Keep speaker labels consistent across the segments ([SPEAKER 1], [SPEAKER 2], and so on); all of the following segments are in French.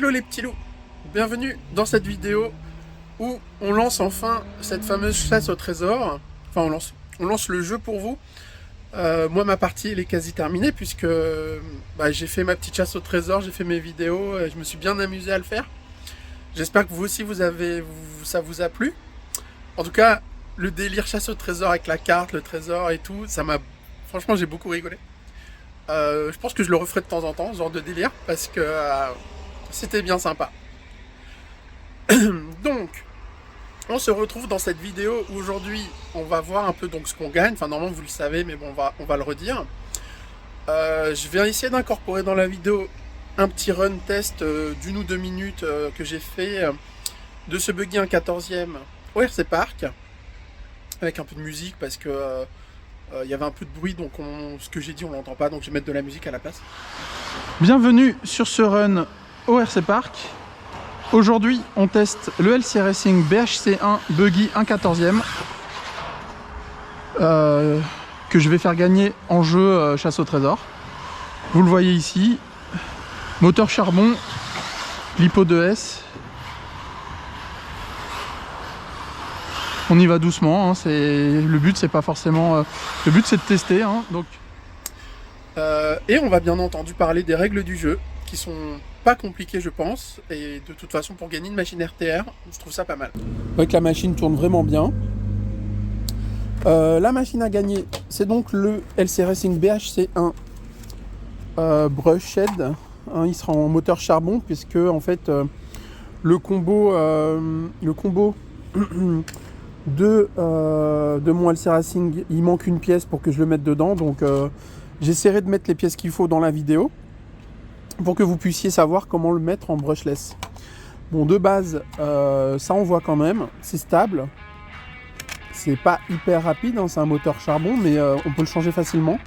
[SPEAKER 1] Hello les petits loups, bienvenue dans cette vidéo où on lance enfin cette fameuse chasse au trésor. Enfin on lance le jeu pour vous. Moi ma partie elle est quasi terminée puisque j'ai fait ma petite chasse au trésor, j'ai fait mes vidéos, je me suis bien amusé à le faire. J'espère que vous aussi ça vous a plu. En tout cas le délire chasse au trésor avec la carte, le trésor et tout, franchement j'ai beaucoup rigolé. Je pense que je le referai de temps en temps, ce genre de délire, parce que c'était bien sympa. Donc, on se retrouve dans cette vidéo où aujourd'hui, on va voir un peu donc ce qu'on gagne. Enfin, normalement, vous le savez, mais bon, on va le redire. Je vais essayer d'incorporer dans la vidéo un petit run test d'une ou deux minutes que j'ai fait de ce buggy 1/14e au RC Park, avec un peu de musique, parce que il y avait un peu de bruit, donc ce que j'ai dit on l'entend pas, donc je vais mettre de la musique à la place. Bienvenue sur ce run au RC Park. Aujourd'hui on teste le LC Racing BHC1 Buggy 1/14e que je vais faire gagner en jeu chasse au trésor. Vous le voyez ici, moteur charbon, lipo 2S. On y va doucement, hein, le but c'est pas forcément... le but c'est de tester. Hein, donc. Et on va bien entendu parler des règles du jeu, qui sont pas compliquées je pense, et de toute façon pour gagner une machine RTR, je trouve ça pas mal. Donc la machine tourne vraiment bien. La machine à gagner, c'est donc le LC Racing BHC1 Brushed. Hein, il sera en moteur charbon, puisque en fait le combo de mon LC Racing, il manque une pièce pour que je le mette dedans, donc j'essaierai de mettre les pièces qu'il faut dans la vidéo pour que vous puissiez savoir comment le mettre en brushless. Bon, de base ça envoie quand même, c'est stable, c'est pas hyper rapide, hein, c'est un moteur charbon, mais on peut le changer facilement.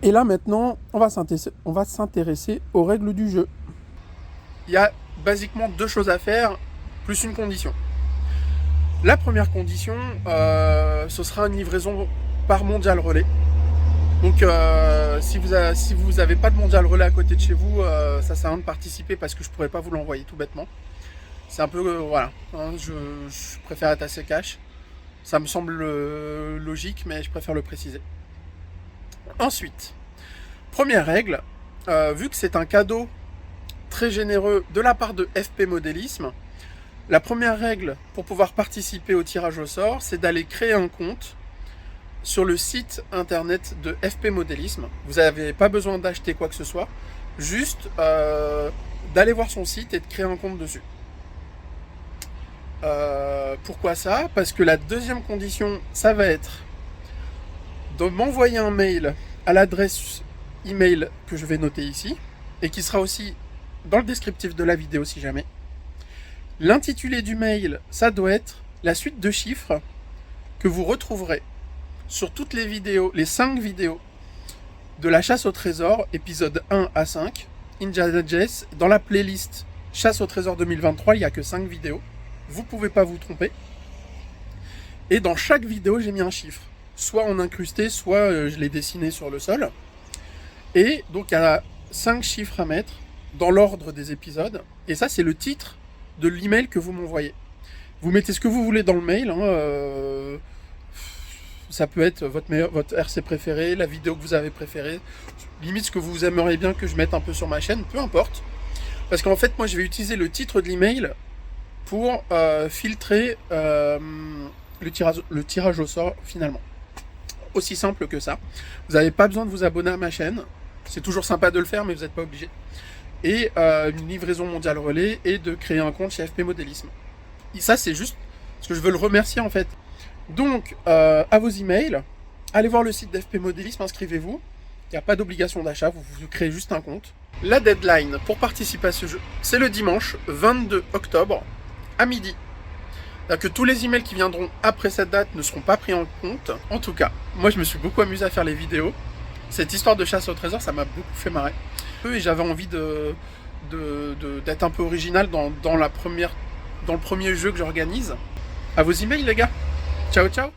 [SPEAKER 1] Et là maintenant, on va s'intéresser aux règles du jeu. Il y a basiquement deux choses à faire, plus une condition. La première condition, ce sera une livraison par Mondial Relais. Donc si vous n'avez pas de Mondial Relais à côté de chez vous, ça sert à rien de participer parce que je ne pourrais pas vous l'envoyer tout bêtement. C'est un peu, voilà, hein, je préfère être assez cash. Ça me semble logique, mais je préfère le préciser. Ensuite, première règle, vu que c'est un cadeau très généreux de la part de FP Modélisme, la première règle pour pouvoir participer au tirage au sort, c'est d'aller créer un compte sur le site internet de FP Modélisme. Vous n'avez pas besoin d'acheter quoi que ce soit, juste d'aller voir son site et de créer un compte dessus. Pourquoi ça? Parce que la deuxième condition, ça va être de m'envoyer un mail à l'adresse email que je vais noter ici et qui sera aussi dans le descriptif de la vidéo si jamais. L'intitulé du mail, ça doit être la suite de chiffres que vous retrouverez sur toutes les vidéos, les 5 vidéos de la chasse au trésor, épisode 1 à 5, Indiana Jess, dans la playlist chasse au trésor 2023, il n'y a que 5 vidéos, vous ne pouvez pas vous tromper. Et dans chaque vidéo, j'ai mis un chiffre. Soit en incrusté, soit je l'ai dessiné sur le sol. Et donc il y a 5 chiffres à mettre dans l'ordre des épisodes. Et ça c'est le titre de l'email que vous m'envoyez. Vous mettez ce que vous voulez dans le mail. Hein, ça peut être votre RC préféré, la vidéo que vous avez préférée. Limite ce que vous aimeriez bien que je mette un peu sur ma chaîne, peu importe. Parce qu'en fait moi je vais utiliser le titre de l'email pour filtrer le tirage au sort finalement. Aussi simple que ça. Vous n'avez pas besoin de vous abonner à ma chaîne. C'est toujours sympa de le faire, mais vous n'êtes pas obligé. Et une livraison mondiale relais et de créer un compte chez FP Modélisme. Et ça, c'est juste parce que je veux le remercier en fait. Donc, à vos emails, allez voir le site d'FP Modélisme, inscrivez-vous. Il n'y a pas d'obligation d'achat, vous créez juste un compte. La deadline pour participer à ce jeu, c'est le dimanche 22 octobre à midi. C'est-à-dire que tous les emails qui viendront après cette date ne seront pas pris en compte. En tout cas, moi je me suis beaucoup amusé à faire les vidéos. Cette histoire de chasse au trésor, ça m'a beaucoup fait marrer. Et j'avais envie d'être un peu original dans le premier jeu que j'organise. À vos emails les gars. Ciao ciao.